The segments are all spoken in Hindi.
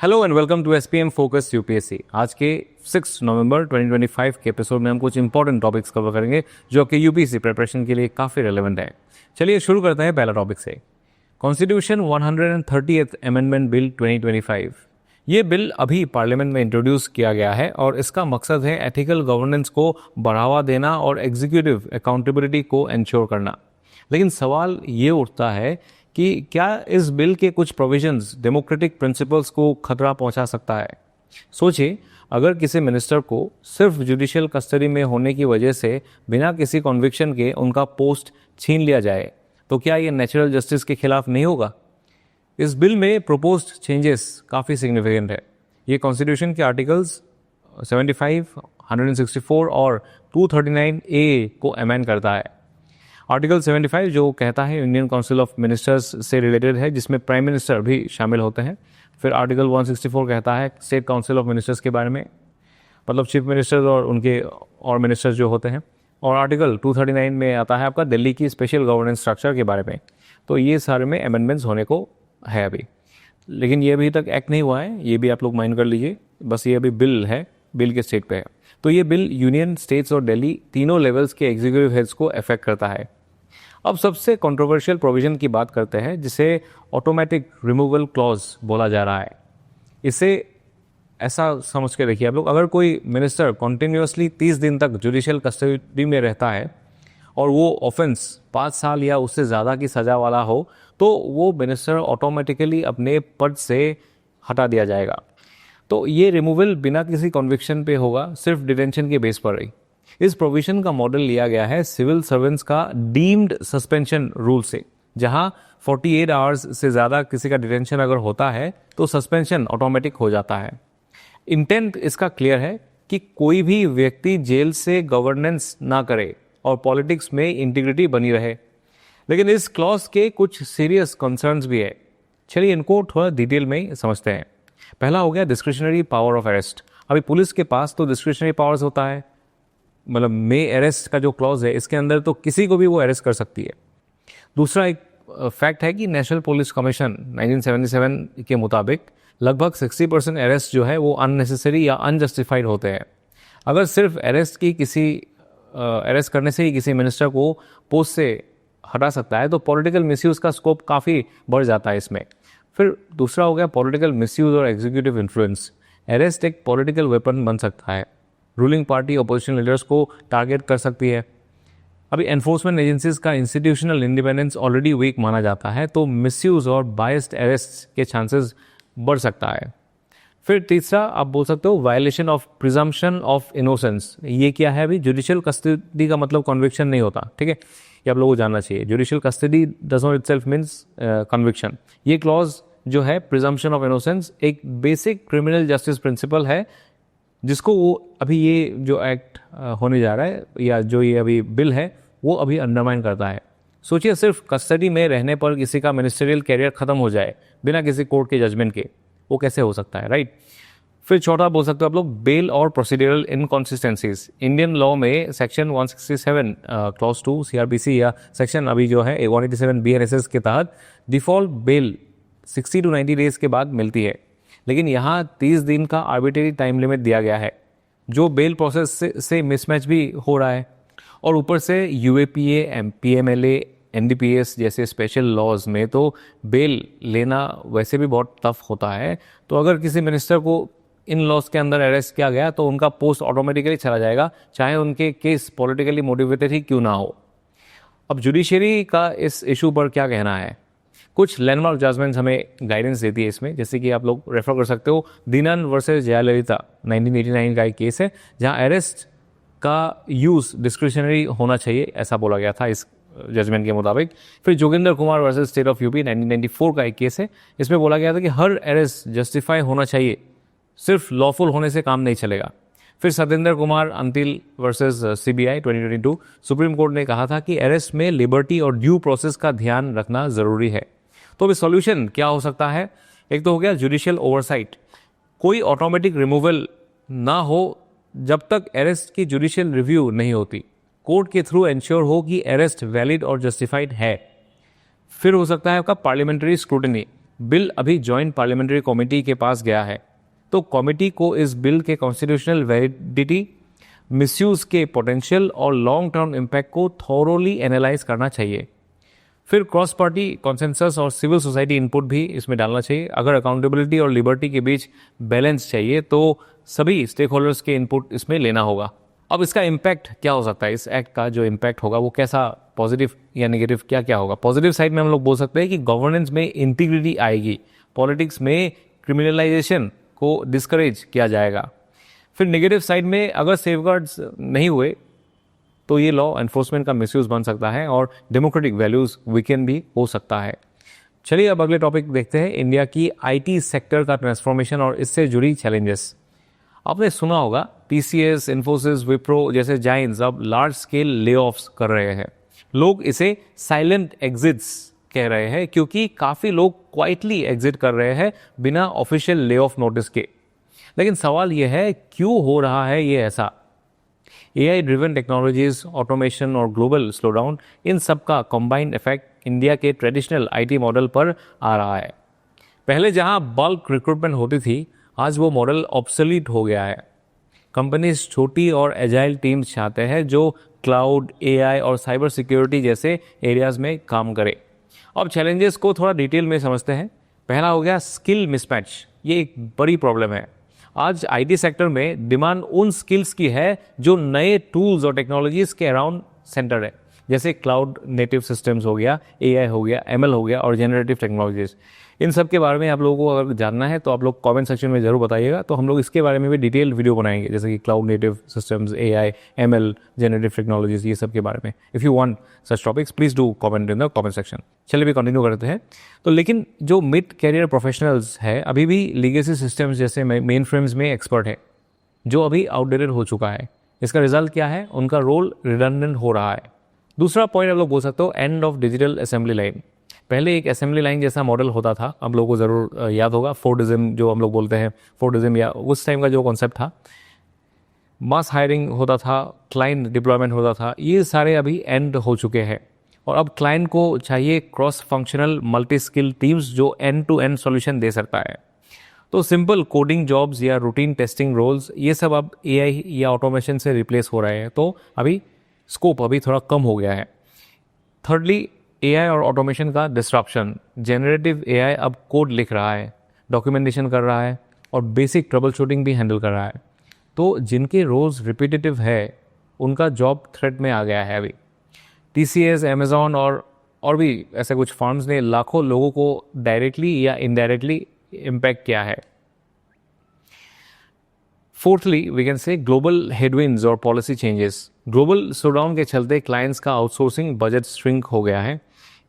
Hello and welcome to SPM focus UPSC. आज के 6 नवंबर 2025 के एपिसोड में हम कुछ इंपॉर्टेंट टॉपिक्स कवर करेंगे जो कि यूपीएससी प्रिपरेशन के लिए काफ़ी रेलेवेंट है। चलिए शुरू करते हैं पहला टॉपिक से। Constitution 130th amendment bill 2025। ये बिल अभी पार्लियामेंट में इंट्रोड्यूस किया गया है और इसका मकसद है एथिकल गवर्नेंस को बढ़ावा देना और एग्जीक्यूटिव अकाउंटेबिलिटी को एंश्योर करना। लेकिन सवाल ये उठता है कि क्या इस बिल के कुछ प्रोविजंस डेमोक्रेटिक प्रिंसिपल्स को खतरा पहुंचा सकता है। सोचिए, अगर किसी मिनिस्टर को सिर्फ जुडिशियल कस्टडी में होने की वजह से बिना किसी कॉन्विक्शन के उनका पोस्ट छीन लिया जाए तो क्या ये नेचुरल जस्टिस के खिलाफ नहीं होगा। इस बिल में प्रोपोज्ड चेंजेस काफ़ी सिग्निफिकेंट है। ये कॉन्स्टिट्यूशन के आर्टिकल्स 75, 164 और 239A को अमेंड करता है। आर्टिकल 75 जो कहता है इंडियन काउंसिल ऑफ मिनिस्टर्स से रिलेटेड है, जिसमें प्राइम मिनिस्टर भी शामिल होते हैं। फिर आर्टिकल 164 कहता है स्टेट काउंसिल ऑफ मिनिस्टर्स के बारे में, मतलब चीफ मिनिस्टर्स और उनके और मिनिस्टर्स जो होते हैं। और आर्टिकल 239 में आता है आपका दिल्ली की स्पेशल गवर्नेंस स्ट्रक्चर के बारे में। तो ये सारे में अमेंडमेंट्स होने को है अभी, लेकिन ये अभी तक एक्ट नहीं हुआ है, ये भी आप लोग माइंड कर लीजिए। बस ये अभी बिल है, बिल के स्टेट पे है। तो ये बिल यूनियन, स्टेट्स और दिल्ली तीनों लेवल्स के एग्जीक्यूटिव हेड्स को अफेक्ट करता है। अब सबसे कंट्रोवर्शियल प्रोविजन की बात करते हैं, जिसे ऑटोमेटिक रिमूवल क्लॉज बोला जा रहा है। इसे ऐसा समझ के देखिए आप लोग, अगर कोई मिनिस्टर कॉन्टिन्यूसली 30 दिन तक जुडिशियल कस्टडी में रहता है और वो ऑफेंस 5 साल या उससे ज़्यादा की सज़ा वाला हो, तो वो मिनिस्टर ऑटोमेटिकली अपने पद से हटा दिया जाएगा। तो ये रिमूवल बिना किसी कॉन्विक्शन पे होगा, सिर्फ डिटेंशन के बेस पर ही। इस प्रोविजन का मॉडल लिया गया है सिविल सर्वेंट्स का डीम्ड सस्पेंशन रूल से, जहां 48 आवर्स से ज़्यादा किसी का डिटेंशन अगर होता है तो सस्पेंशन ऑटोमेटिक हो जाता है। इंटेंट इसका क्लियर है कि कोई भी व्यक्ति जेल से गवर्नेंस ना करे और पॉलिटिक्स में इंटीग्रिटी बनी रहे। लेकिन इस क्लॉज के कुछ सीरियस कंसर्न्स भी है। चलिए इनको थोड़ा डिटेल में समझते हैं। पहला हो गया डिस्क्रिशनरी पावर ऑफ अरेस्ट। अभी पुलिस के पास तो डिस्क्रिशनरी पावर्स होता है, मतलब मे अरेस्ट का जो क्लॉज है इसके अंदर तो किसी को भी वो अरेस्ट कर सकती है। दूसरा एक फैक्ट है कि नेशनल पुलिस कमीशन 1977 के मुताबिक लगभग 60% अरेस्ट जो है वो अननेसेसरी या अनजस्टिफाइड होते हैं। अगर सिर्फ अरेस्ट करने से ही किसी मिनिस्टर को पोस्ट से हटा सकता है तो पॉलिटिकल मिसयूज़ का स्कोप काफ़ी बढ़ जाता है इसमें। फिर दूसरा हो गया पॉलिटिकल मिसयूज़ और एग्जीक्यूटिव इन्फ्लुएंस। अरेस्ट एक पॉलिटिकल वेपन बन सकता है, रूलिंग पार्टी अपोजिशन लीडर्स को टारगेट कर सकती है। अभी एनफोर्समेंट एजेंसीज का इंस्टीट्यूशनल इंडिपेंडेंस ऑलरेडी वीक माना जाता है, तो मिसयूज और बायस्ड अरेस्ट के चांसेस बढ़ सकता है। फिर तीसरा आप बोल सकते हो violation of presumption of innocence. ये क्या है? अभी जुडिशियल कस्टडी का मतलब कन्विक्शन नहीं होता, ठीक है, ये आप लोगों को जानना चाहिए। Judicial custody does not itself means conviction. ये क्लॉज जो है प्रिजम्पशन ऑफ इनोसेंस एक बेसिक क्रिमिनल जस्टिस प्रिंसिपल है, जिसको वो अभी ये जो एक्ट होने जा रहा है या जो ये अभी बिल है वो अभी अंडरमाइन करता है। सोचिए, सिर्फ कस्टडी में रहने पर किसी का मिनिस्ट्रियल कैरियर खत्म हो जाए बिना किसी कोर्ट के जजमेंट के, वो कैसे हो सकता है, राइट। फिर चौथा बोल सकते हो आप लोग बेल और प्रोसीड्यूरल इनकॉन्सिस्टेंसीज। इंडियन लॉ में सेक्शन 167 क्लॉज 2 CRPC या सेक्शन अभी जो है 187 BNSS के तहत डिफॉल्ट बेल 60 to 90 डेज के बाद मिलती है, लेकिन यहाँ 30 दिन का आर्बिट्रेरी टाइम लिमिट दिया गया है, जो बेल प्रोसेस से मिसमैच भी हो रहा है। और ऊपर से UAPA, PMLA, NDPS जैसे स्पेशल लॉज में तो बेल लेना वैसे भी बहुत टफ होता है। तो अगर किसी मिनिस्टर को इन लॉज के अंदर अरेस्ट किया गया तो उनका पोस्ट ऑटोमेटिकली चला जाएगा, चाहे उनके केस पॉलिटिकली मोटिवेटेड ही क्यों ना हो। अब जुडिशरी का इस इशू पर क्या कहना है? कुछ लैंडमार्क जजमेंट्स हमें गाइडेंस देती है इसमें, जैसे कि आप लोग रेफर कर सकते हो। दीनन वर्सेस जयललिता 1989 का एक केस है, जहां अरेस्ट का यूज डिस्क्रिशनरी होना चाहिए, ऐसा बोला गया था इस जजमेंट के मुताबिक। फिर Joginder Kumar versus state of UP 1994 का एक केस है, इसमें बोला गया था कि हर अरेस्ट जस्टिफाई होना चाहिए, सिर्फ लॉफुल होने से काम नहीं चलेगा। फिर Satendra Kumar Antil versus CBI 2022, supreme court ने कहा था कि अरेस्ट में लिबर्टी और ड्यू प्रोसेस का ध्यान रखना जरूरी है। तो अभी सॉल्यूशन क्या हो सकता है? एक तो हो गया जुडिशियल ओवरसाइट, कोई ऑटोमेटिक रिमूवल ना हो जब तक अरेस्ट की जुडिशियल रिव्यू नहीं होती, कोर्ट के थ्रू इंश्योर हो कि अरेस्ट वैलिड और जस्टिफाइड है। फिर हो सकता है आपका पार्लियामेंट्री स्क्रूटनी, बिल अभी जॉइंट पार्लियामेंट्री कमेटी के पास गया है, तो कमेटी को इस बिल के कॉन्स्टिट्यूशनल वैलिडिटी, मिसयूज के पोटेंशियल और लॉन्ग टर्म इम्पैक्ट को थॉरोली एनालाइज करना चाहिए। फिर क्रॉस पार्टी कॉन्सेंसस और सिविल सोसाइटी इनपुट भी इसमें डालना चाहिए। अगर अकाउंटेबिलिटी और लिबर्टी के बीच बैलेंस चाहिए तो सभी स्टेक होल्डर्स के इनपुट इसमें लेना होगा। अब इसका इम्पैक्ट क्या हो सकता है, इस एक्ट का जो इम्पैक्ट होगा वो कैसा, पॉजिटिव या नेगेटिव, क्या क्या होगा। पॉजिटिव साइड में हम लोग बोल सकते हैं कि गवर्नेंस में इंटीग्रिटी आएगी, पॉलिटिक्स में क्रिमिनलाइजेशन को डिस्करेज किया जाएगा। फिर नेगेटिव साइड में अगर सेफगार्ड्स नहीं हुए तो ये लॉ एनफोर्समेंट का मिसयूज बन सकता है और डेमोक्रेटिक वैल्यूज वीकेंड भी हो सकता है। चलिए अब अगले टॉपिक देखते हैं, इंडिया की आईटी सेक्टर का ट्रांसफॉर्मेशन और इससे जुड़ी चैलेंजेस। आपने सुना होगा टीसीएस, इन्फोसिस, विप्रो जैसे जायंट्स अब लार्ज स्केल ले ऑफ्स कर रहे हैं। लोग इसे साइलेंट एग्जिट्स कह रहे हैं क्योंकि काफ़ी लोग क्वाइटली एग्जिट कर रहे हैं बिना ऑफिशियल ले ऑफ नोटिस के। लेकिन सवाल यह है क्यों हो रहा है ये ऐसा। एआई ड्रिवन टेक्नोलॉजीज, ऑटोमेशन और ग्लोबल स्लोडाउन, इन सब का कंबाइंड इफेक्ट इंडिया के ट्रेडिशनल आईटी मॉडल पर आ रहा है। पहले जहां बल्क रिक्रूटमेंट होती थी, आज वो मॉडल ऑब्सोलीट हो गया है। कंपनीज छोटी और एजाइल टीम्स चाहते हैं जो क्लाउड, एआई और साइबर सिक्योरिटी जैसे एरियाज में काम करे। अब चैलेंजेस को थोड़ा डिटेल में समझते हैं। पहला हो गया स्किल मिसमैच, ये एक बड़ी प्रॉब्लम है। आज आईटी सेक्टर में डिमांड उन स्किल्स की है जो नए टूल्स और टेक्नोलॉजीज के अराउंड सेंटर है, जैसे क्लाउड नेटिव सिस्टम्स हो गया, एआई हो गया, एमएल हो गया और जनरेटिव टेक्नोलॉजीज। इन सब के बारे में आप लोगों को अगर जानना है तो आप लोग कमेंट सेक्शन में जरूर बताइएगा, तो हम लोग इसके बारे में भी डिटेल वीडियो बनाएंगे, जैसे कि cloud native systems, AI, ML, generative technologies, ये सब के बारे में। If you want such topics please do comment in the comment section. चलिए भी कंटिन्यू करते हैं। तो लेकिन जो मिड कैरियर प्रोफेशनल्स है अभी भी लीगेसी सिस्टम्स जैसे मेन फ्रेम्स में एक्सपर्ट है, जो अभी आउटडेटेड हो चुका है। इसका रिजल्ट क्या है, उनका रोल रिडंडेंट हो रहा है। दूसरा पॉइंट आप लोग बोल सकते हो end of digital assembly line. पहले एक असेंबली लाइन जैसा मॉडल होता था, आप लोगों को ज़रूर याद होगा, फोर्डिज्म जो हम लोग बोलते हैं, फोर्डिज्म या उस टाइम का जो कॉन्सेप्ट था, मास हायरिंग होता था, क्लाइंट डिप्लॉयमेंट होता था, ये सारे अभी एंड हो चुके हैं। और अब क्लाइंट को चाहिए cross functional multi skill teams जो एंड टू एंड सॉल्यूशन दे सकता है। तो सिंपल कोडिंग जॉब्स या रूटीन टेस्टिंग रोल्स, ये सब अब एआई या ऑटोमेशन से रिप्लेस हो रहे हैं, तो अभी स्कोप अभी थोड़ा कम हो गया है। थर्डली, एआई और ऑटोमेशन का डिस्ट्रप्शन। जनरेटिव एआई अब कोड लिख रहा है, डॉक्यूमेंटेशन कर रहा है और बेसिक ट्रबल शूटिंग भी हैंडल कर रहा है। तो जिनके रोल्स रिपीटेटिव है उनका जॉब थ्रेट में आ गया है अभी। टीसीएस, अमेजॉन और भी ऐसे कुछ फर्म्स ने लाखों लोगों को डायरेक्टली या इनडायरेक्टली इम्पैक्ट किया है। Fourthly, we can say global headwinds और पॉलिसी चेंजेस। ग्लोबल स्लोडाउन के चलते क्लाइंट्स का आउटसोर्सिंग बजट श्रिंक हो गया है,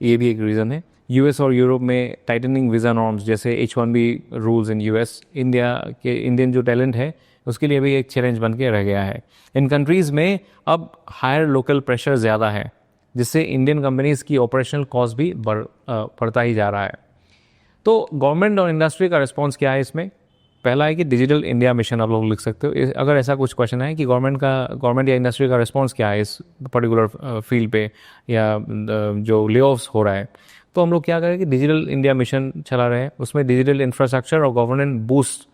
ये भी एक रीज़न है। यूएस और यूरोप में टाइटनिंग वीज़ा नॉर्म्स जैसे H1B rules in US, Indian जो टैलेंट है उसके लिए भी एक चैलेंज बन के रह गया है। इन कंट्रीज़ में अब हायर लोकल प्रेशर ज़्यादा है, जिससे इंडियन कंपनीज़ की ऑपरेशनल कॉस्ट भी बढ़ता ही जा रहा है। तो गवर्नमेंट और इंडस्ट्री का रिस्पॉन्स क्या है इसमें? पहला है कि डिजिटल इंडिया मिशन, आप लोग लिख सकते हो। अगर ऐसा कुछ क्वेश्चन है कि गवर्नमेंट या इंडस्ट्री का रिस्पॉन्स क्या है इस पर्टिकुलर फील्ड पे या जो ले ऑफ्स हो रहा है, तो हम लोग क्या करें कि डिजिटल इंडिया मिशन चला रहे हैं, उसमें डिजिटल इंफ्रास्ट्रक्चर और गवर्नेंस बूस्ट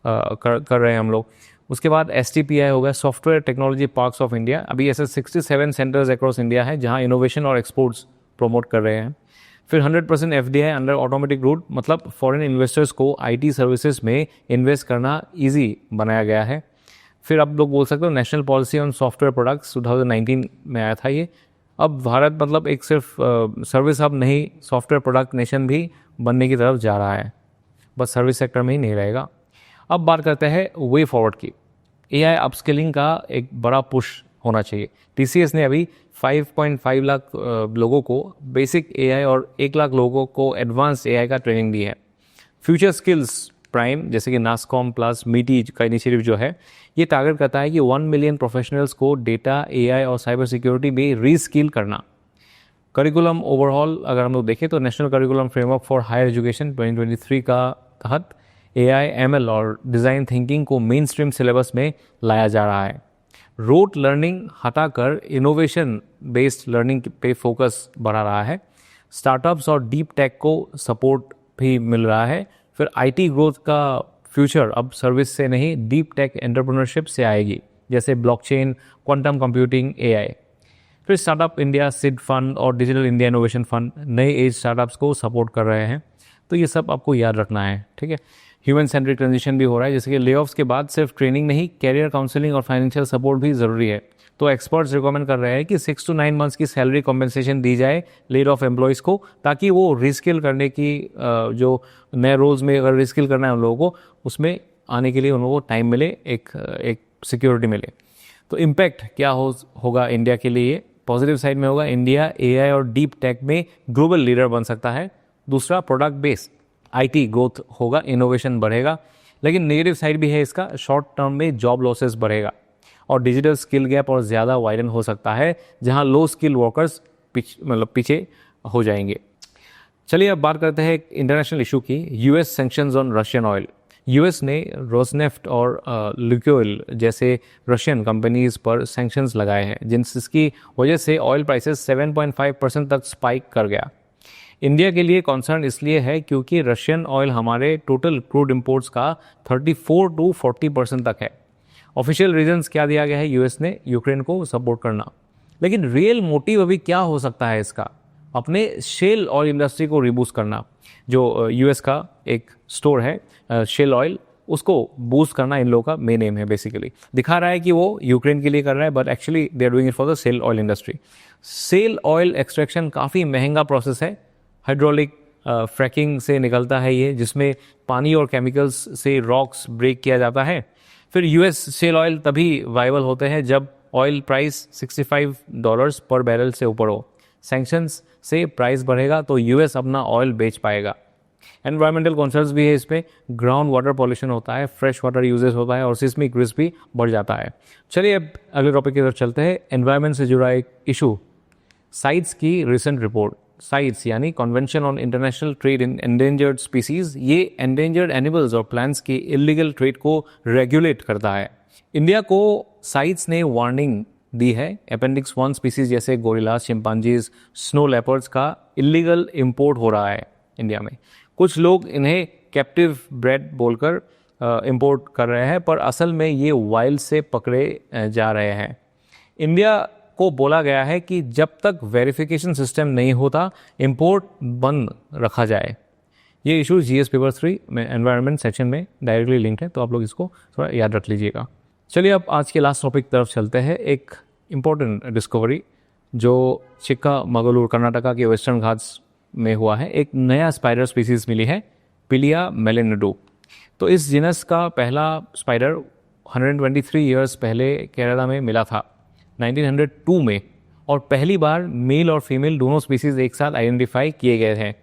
कर रहे हैं हम लोग। उसके बाद STPI हो गया, software technology parks of India. अभी ऐसे 67 सेंटर्स अक्रॉस इंडिया है जहाँ इनोवेशन और एक्सपोर्ट्स प्रमोट कर रहे हैं। फिर 100% FDI अंडर ऑटोमेटिक रूट, मतलब फॉरेन इन्वेस्टर्स को IT सर्विसेज में इन्वेस्ट करना इजी बनाया गया है। फिर आप लोग बोल सकते हो national policy on software products 2019 में आया था ये। अब भारत मतलब एक सिर्फ सर्विस हब नहीं, सॉफ्टवेयर प्रोडक्ट नेशन भी बनने की तरफ जा रहा है, बस सर्विस सेक्टर में ही नहीं रहेगा। अब बात करते हैं वे फॉरवर्ड की। AI अपस्किलिंग का एक बड़ा पुश होना चाहिए। TCS ने अभी 5.5 लाख लोगों को बेसिक AI और 1 लाख लोगों को एडवांस AI का ट्रेनिंग दी है। फ्यूचर स्किल्स प्राइम जैसे कि नासकॉम प्लस मीटी का इनिशिएटिव जो है, ये टारगेट करता है कि 1 मिलियन प्रोफेशनल्स को डेटा, AI और साइबर सिक्योरिटी में रीस्किल करना। करिकुलम ओवरऑल अगर हम लोग देखें तो national curriculum framework for higher education 2023 का तहत AI, ML और डिज़ाइन थिंकिंग को मेन स्ट्रीम सिलेबस में लाया जा रहा है। रोट लर्निंग हटाकर इनोवेशन बेस्ड लर्निंग पे फोकस बढ़ा रहा है। स्टार्टअप्स और डीप टेक को सपोर्ट भी मिल रहा है। फिर आईटी ग्रोथ का फ्यूचर अब सर्विस से नहीं, डीप टेक एंटरप्रेन्योरशिप से आएगी, जैसे ब्लॉकचेन, क्वांटम कंप्यूटिंग, एआई। फिर स्टार्टअप इंडिया सीड फंड और डिजिटल इंडिया इनोवेशन फंड नए एज स्टार्टअप्स को सपोर्ट कर रहे हैं। तो ये सब आपको याद रखना है, ठीक है। ह्यूमन सेंट्रिक ट्रांजिशन भी हो रहा है, जैसे कि लेऑफ्स के बाद सिर्फ ट्रेनिंग नहीं, कैरियर काउंसलिंग और फाइनेंशियल सपोर्ट भी ज़रूरी है। तो एक्सपर्ट्स रिकमेंड कर रहे हैं कि 6 to 9 मंथ्स की सैलरी कॉम्पेंसेशन दी जाए लेड ऑफ एम्प्लॉयज़ को, ताकि वो रिस्किल करने की जो नए रोल्स में अगर रिस्किल करना है उन लोगों को, उसमें आने के लिए उन लोगों को टाइम मिले, एक सिक्योरिटी मिले। तो इम्पैक्ट क्या होगा इंडिया के लिए? पॉजिटिव साइड में होगा, इंडिया एआई और डीप टेक में ग्लोबल लीडर बन सकता है। दूसरा, प्रोडक्ट बेस्ड आईटी ग्रोथ होगा, इनोवेशन बढ़ेगा। लेकिन नेगेटिव साइड भी है इसका, शॉर्ट टर्म में जॉब लॉसेस बढ़ेगा और डिजिटल स्किल गैप और ज़्यादा वाइडन हो सकता है, जहां लो स्किल वर्कर्स पीछे हो जाएंगे। चलिए अब बात करते हैं एक इंटरनेशनल इशू की, US sanctions on Russian oil. US ने रोसनेफ्ट और लुकोइल जैसे रशियन कंपनीज पर सैंक्शंस लगाए हैं, जिसकी वजह से ऑयल प्राइसेस 7.5% तक स्पाइक कर गया। इंडिया के लिए कॉन्सर्न इसलिए है क्योंकि रशियन ऑयल हमारे टोटल क्रूड इंपोर्ट्स का 34 to 40% तक है। ऑफिशियल रीजंस क्या दिया गया है यूएस ने? यूक्रेन को सपोर्ट करना। लेकिन रियल मोटिव अभी क्या हो सकता है इसका? अपने शेल ऑयल इंडस्ट्री को रिबूस्ट करना। जो यूएस का एक स्टोर है शेल ऑयल, उसको बूस्ट करना इन लोगों का मेन एम है। बेसिकली दिखा रहा है कि वो यूक्रेन के लिए कर रहा है, but actually they are doing it for the shale oil industry. Shale oil extraction काफ़ी महंगा प्रोसेस है, हाइड्रोलिक फ्रैकिंग से निकलता है ये, जिसमें पानी और केमिकल्स से रॉक्स ब्रेक किया जाता है। फिर यूएस शेल ऑयल तभी वाइबल होते हैं जब ऑयल प्राइस $65 पर बैरल से ऊपर हो। सैंक्शंस से प्राइस बढ़ेगा तो यूएस अपना ऑयल बेच पाएगा। एनवायरमेंटल कॉन्सर्न्स भी है इस पर, ग्राउंड वाटर पॉल्यूशन होता है, फ्रेश वाटर यूजेस होता है और सिस्मिक रिस्क भी बढ़ जाता है। चलिए अब अगले टॉपिक की तरफ चलते हैं। एनवायरमेंट से जुड़ा एक इशू, साइट्स की रिसेंट रिपोर्ट। साइट्स यानी convention on international trade in endangered species, ये एंडेंजर्ड एनिमल्स और प्लांट्स के इलीगल ट्रेड को रेगुलेट करता है। इंडिया को साइट्स ने वार्निंग दी है, अपेंडिक्स 1 स्पीसीज जैसे गोरिल्लास, चिंपांजीज, स्नो लेपर्ड्स का इलीगल इंपोर्ट हो रहा है इंडिया में। कुछ लोग इन्हें कैप्टिव ब्रेड बोलकर इंपोर्ट कर रहे हैं, पर असल में ये वाइल्ड से पकड़े जा रहे हैं। इंडिया को बोला गया है कि जब तक वेरिफिकेशन सिस्टम नहीं होता इंपोर्ट बंद रखा जाए। ये इशू जीएस पेपर 3 में एनवायरनमेंट सेक्शन में डायरेक्टली लिंक्ड है, तो आप लोग इसको थोड़ा याद रख लीजिएगा। चलिए अब आज के लास्ट टॉपिक की तरफ चलते हैं। एक इम्पोर्टेंट डिस्कवरी जो चिक्कामगलुरु कर्नाटका के वेस्टर्न घाट्स में हुआ है। एक नया स्पाइडर स्पीसीज मिली है, पिलिया मेलेनिडू। तो इस जीनस का पहला स्पाइडर 123 ईयर्स पहले केरला में मिला था 1902 में, और पहली बार मेल और फीमेल दोनों स्पीसीज एक साथ आइडेंटिफाई किए गए हैं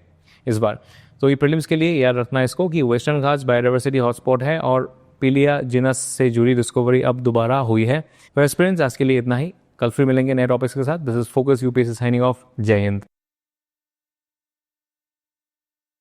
इस बार। तो ये प्रीलिम्स के लिए याद रखना इसको कि वेस्टर्न घाट्स बायोडाइवर्सिटी हॉटस्पॉट है और पिलिया जीनस से जुड़ी डिस्कवरी अब दोबारा हुई है। तो एस्पिरेंट्स आज के लिए इतना ही, कल फिर मिलेंगे नए टॉपिक्स के साथ। This is focus UPSC signing off. जय हिंद।